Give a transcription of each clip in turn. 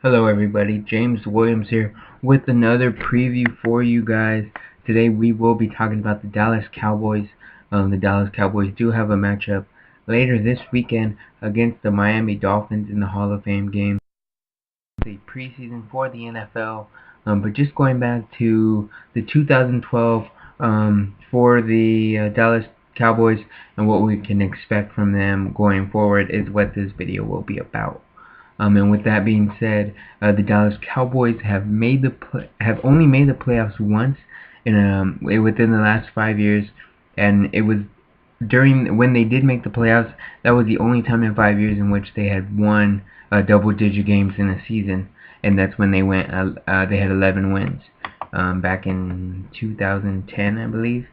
Hello everybody, James Williams here with another preview for you guys. Today we will be talking about the Dallas Cowboys. The Dallas Cowboys do have a matchup later this weekend against the Miami Dolphins in the Hall of Fame game. The preseason for the NFL, but just going back to the 2012 for the Dallas Cowboys and what we can expect from them going forward is what this video will be about. And with that being said, the Dallas Cowboys have only made the playoffs once within the last 5 years, and it was when they did make the playoffs. That was the only time in 5 years in which they had won double-digit games in a season, and that's when they went. They had 11 wins back in 2010, I believe.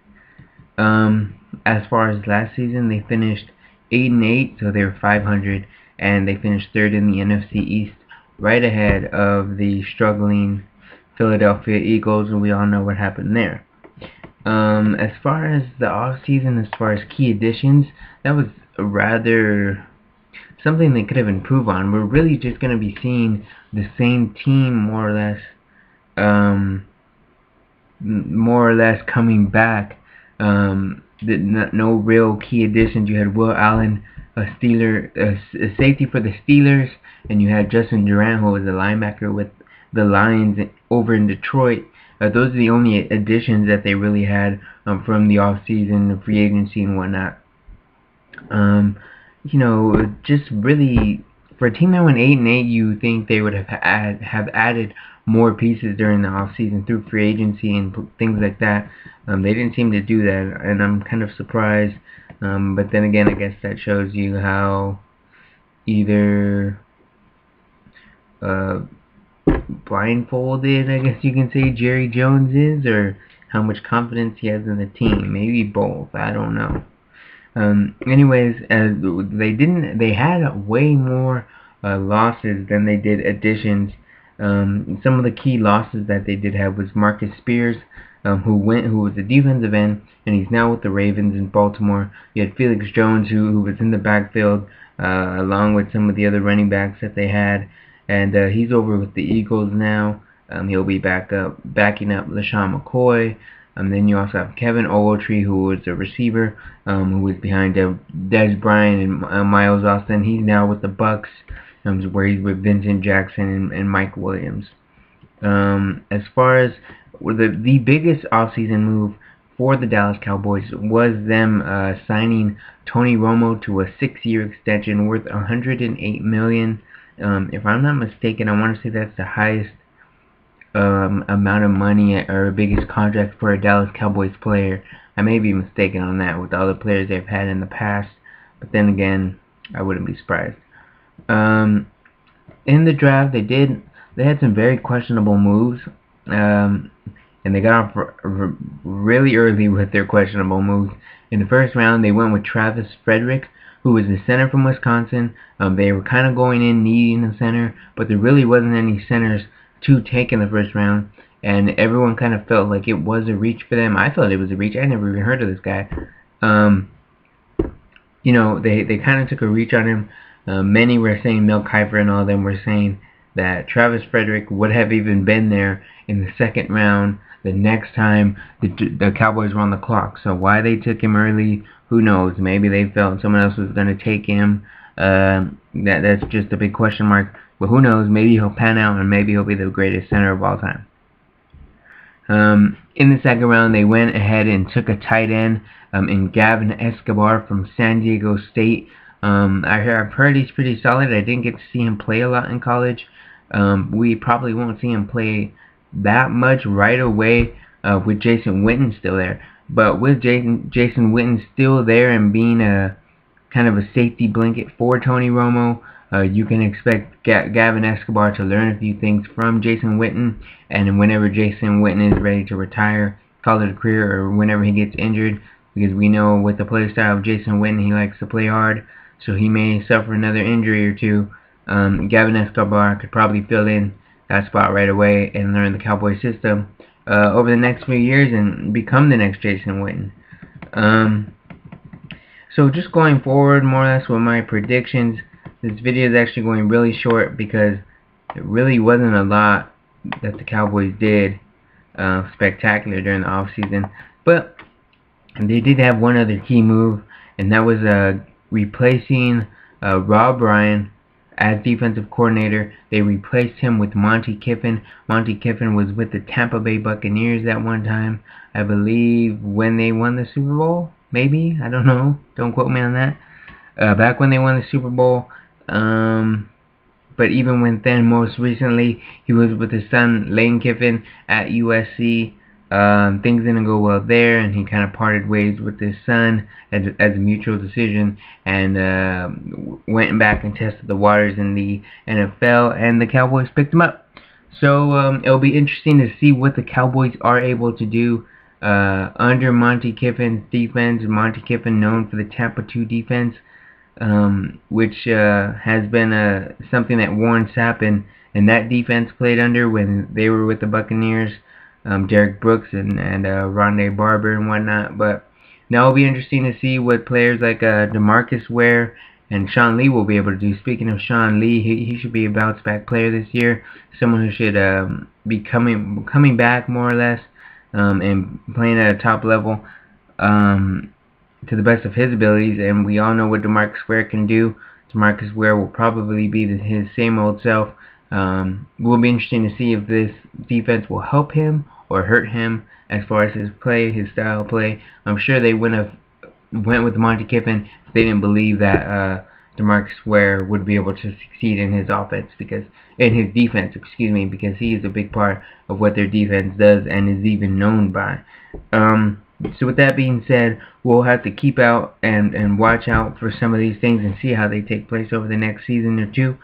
As far as last season, they finished 8-8, so they were 500. And they finished third in the NFC East, right ahead of the struggling Philadelphia Eagles, and we all know what happened there. As far as the offseason, as far as key additions, that was rather something they could have improved on. We're really just going to be seeing the same team more or less coming back. No real key additions. You had Will Allen, a safety for the Steelers, and you had Justin Durant, who was a linebacker with the Lions over in Detroit. Those are the only additions that they really had from the offseason, the free agency, and whatnot. Just really, for a team that went 8-8, you think they would have added more pieces during the offseason through free agency and things like that. They didn't seem to do that, and I'm kind of surprised. But then again, I guess that shows you how either blindfolded, I guess you can say, Jerry Jones is, or how much confidence he has in the team. Maybe both. I don't know. Anyways, they had way more losses than they did additions. Some of the key losses that they did have was Marcus Spears, who was a defensive end, and he's now with the Ravens in Baltimore. You had Felix Jones, who was in the backfield, along with some of the other running backs that they had, and he's over with the Eagles now. He'll be backing up LaShawn McCoy. Then you also have Kevin Ogletree, who was a receiver, who was behind Dez Bryant and Miles Austin. He's now with the Bucks, where he's with Vincent Jackson and Mike Williams. As far as the biggest offseason move for the Dallas Cowboys was them signing Tony Romo to a 6-year extension worth $108 million. If I'm not mistaken, I want to say that's the highest amount of money or biggest contract for a Dallas Cowboys player. I may be mistaken on that with all the players they've had in the past, but then again, I wouldn't be surprised. In the draft, they had some very questionable moves, and they got off really early with their questionable moves. In the first round, they went with Travis Frederick, who was a center from Wisconsin. They were kind of going in needing a center, but there really wasn't any centers to take in the first round, and everyone kind of felt like it was a reach for them. I thought it was a reach. I never even heard of this guy. They kind of took a reach on him. Many were saying, Mel Kiper and all of them were saying that Travis Frederick would have even been there in the second round the next time the Cowboys were on the clock. So why they took him early, who knows? Maybe they felt someone else was going to take him. That's just a big question mark. But who knows? Maybe he'll pan out, and maybe he'll be the greatest center of all time. In the second round, they went ahead and took a tight end in Gavin Escobar from San Diego State. I've heard he's pretty solid. I didn't get to see him play a lot in college. We probably won't see him play that much right away with Jason Witten still there. But with Jason Witten still there and being a kind of a safety blanket for Tony Romo, you can expect Gavin Escobar to learn a few things from Jason Witten, and whenever Jason Witten is ready to retire, call it a career, or whenever he gets injured, because we know with the play style of Jason Witten, he likes to play hard, so he may suffer another injury or two. Gavin Escobar could probably fill in that spot right away and learn the Cowboy system over the next few years and become the next Jason Witten. So just going forward, more or less with my predictions, this video is actually going really short because It really wasn't a lot that the Cowboys did spectacular during the offseason, but they did have one other key move, and that was replacing Rob Ryan as defensive coordinator. They replaced him with Monty Kiffin. Monty Kiffin was with the Tampa Bay Buccaneers at one time, I believe, when they won the Super Bowl. Maybe, I don't know. Don't quote me on that. Back when they won the Super Bowl. But even when then, most recently, he was with his son Lane Kiffin at USC. Things didn't go well there, and he kind of parted ways with his son as a mutual decision, and went back and tested the waters in the NFL, and the Cowboys picked him up. So it'll be interesting to see what the Cowboys are able to do under Monty Kiffin's defense. Monty Kiffin, known for the Tampa 2 defense, which has been something that Warren Sapp and that defense played under when they were with the Buccaneers. Derek Brooks and Rondé Barber and whatnot. But now it'll be interesting to see what players like DeMarcus Ware and Sean Lee will be able to do. Speaking of Sean Lee, he should be a bounce back player this year. Someone who should be coming back more or less and playing at a top level to the best of his abilities. And we all know what DeMarcus Ware can do. DeMarcus Ware will probably be his same old self. Will be interesting to see if this defense will help him or hurt him as far as his play, his style of play. I'm sure they wouldn't have went with Monty Kiffin if they didn't believe that DeMarcus Ware would be able to succeed in his offense, because in his defense, because he is a big part of what their defense does and is even known by. So with that being said, we'll have to keep out and watch out for some of these things and see how they take place over the next season or two.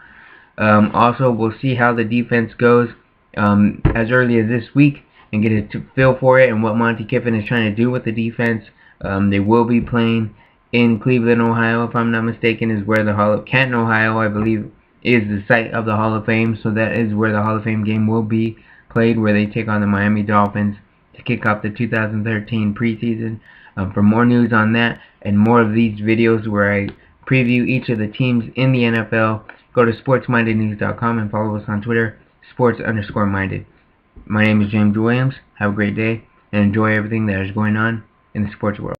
Also, we'll see how the defense goes as early as this week and get a feel for it and what Monty Kiffin is trying to do with the defense. They will be playing in Cleveland, Ohio, if I'm not mistaken, is where the Canton, Ohio, I believe, is the site of the Hall of Fame. So that is where the Hall of Fame game will be played, where they take on the Miami Dolphins to kick off the 2013 preseason. For more news on that and more of these videos where I preview each of the teams in the NFL, go to sportsmindednews.com and follow us on Twitter, sports_minded. My name is James Williams. Have a great day and enjoy everything that is going on in the sports world.